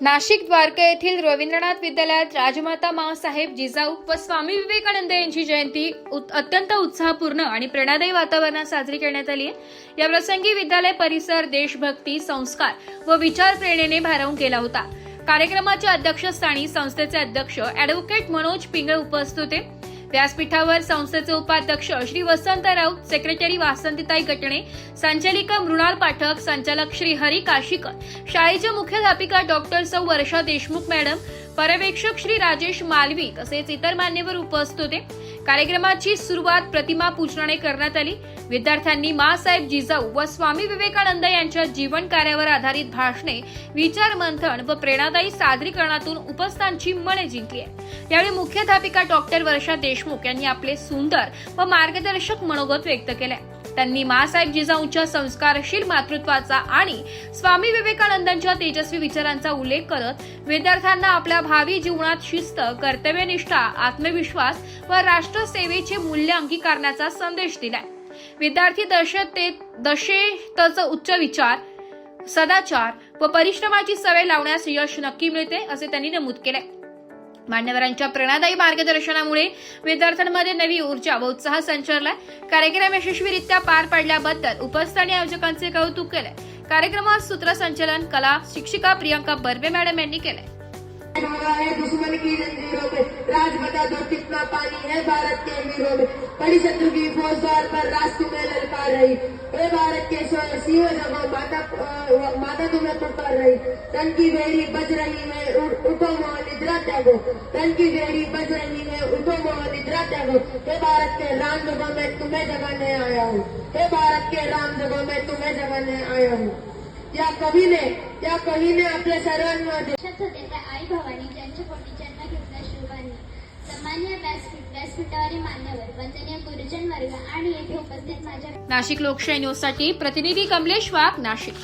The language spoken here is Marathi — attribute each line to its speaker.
Speaker 1: नाशिक द्वारका येथील रवींद्रनाथ विद्यालयात राजमाता माँसाहेब जिजाऊ व स्वामी विवेकानंद यांची जयंती अत्यंत उत्साहपूर्ण आणि प्रेरणादायी वातावरणात साजरी करण्यात आली आहे। या प्रसंगी विद्यालय परिसर देशभक्ती, संस्कार व विचार प्रेरणेने भारावून गेला होता। कार्यक्रमाच्या अध्यक्षस्थानी संस्थेचे अध्यक्ष ॲडव्होकेट मनोज पिंगळ उपस्थित होते। व्यासपीठावर संस्थेचे उपाध्यक्ष श्री वसंत राऊत, सेक्रेटरी वासंतीताई गटणे, संचालिका मृणाल पाठक, संचालक श्री हरी काशीकर, शाळेच्या मुख्याध्यापिका डॉक्टर सौ वर्षा देशमुख मॅडम, पर्यवेक्षक श्री राजेश मालवी तसेच इतर मान्यवर उपस्थित होते। कार्यक्रमाची सुरुवात प्रतिमा पूजनाने करण्यात आली। विद्यार्थ्यांनी माँसाहेब जिजाऊ व स्वामी विवेकानंद यांच्या जीवन कार्यावर आधारित भाषणे, विचार मंथन व प्रेरणादायी सादरीकरणातून उपस्थितांची मने जिंकली आहे। यावेळी मुख्याध्यापिका डॉक्टर वर्षा देशमुख यांनी आपले सुंदर व मार्गदर्शक मनोगत व्यक्त केले। त्यांनी माँसाहेब जिजाऊंच्या संस्कारशील मातृत्वाचा आणि स्वामी विवेकानंदांच्या तेजस्वी विचारांचा उल्लेख करत विद्यार्थ्यांना आपल्या भावी जीवनात शिस्त, कर्तव्यनिष्ठा, आत्मविश्वास व राष्ट्रसेवेचे मूल्य अंगीकारण्याचा संदेश दिलाय। विद्यार्थी दशेतच उच्च विचार, सदाचार व परिश्रमाची सवय लावण्यास यश नक्की मिळते असे त्यांनी नमूद केले। मान्यवरांच्या प्रेरणादायी मार्गदर्शनामुळे विद्यार्थ्यांमध्ये नवी ऊर्जा व उत्साह संचारलाय। कार्यक्रम यशस्वीरित्या पार पाडल्याबद्दल उपस्थित आयोजकांचे कौतुक केले। कार्यक्रमात सूत्रसंचालन कला शिक्षिका प्रियंका बर्वे मॅडम यांनी केले।
Speaker 2: दुश्मन की जंजीरों में राज बता दो कितना पानी है भारत के वीरों में, बड़ी शत्रु की फौज द्वार पर राष्ट्र में ललकार रही। हे भारत के सिंह जगह माता तुम्हें पुकार रही। तन की बेड़ी बज रही है उठो मोह निद्रा त्यागो, तन की बेड़ी बज रही है उठो मोह निद्रा त्यागो। हे भारत के राम जगह में तुम्हें जगाने आया हूँ, हे भारत के राम जगह में तुम्हें जगाने आया हूँ। या कवीने आपल्या सर्वांमध्ये
Speaker 3: आई भवानी ज्यांच्या पोटी जन्म घेतला शिवबांनी, सन्माननीय व्यासपीठावरील मान्यवर, वंदनीय गुरुजन वर्ग आणि येथे उपस्थित माझ्या
Speaker 1: नाशिक लोकशाही न्यूज साठी प्रतिनिधी कमलेश वाघ, नाशिक।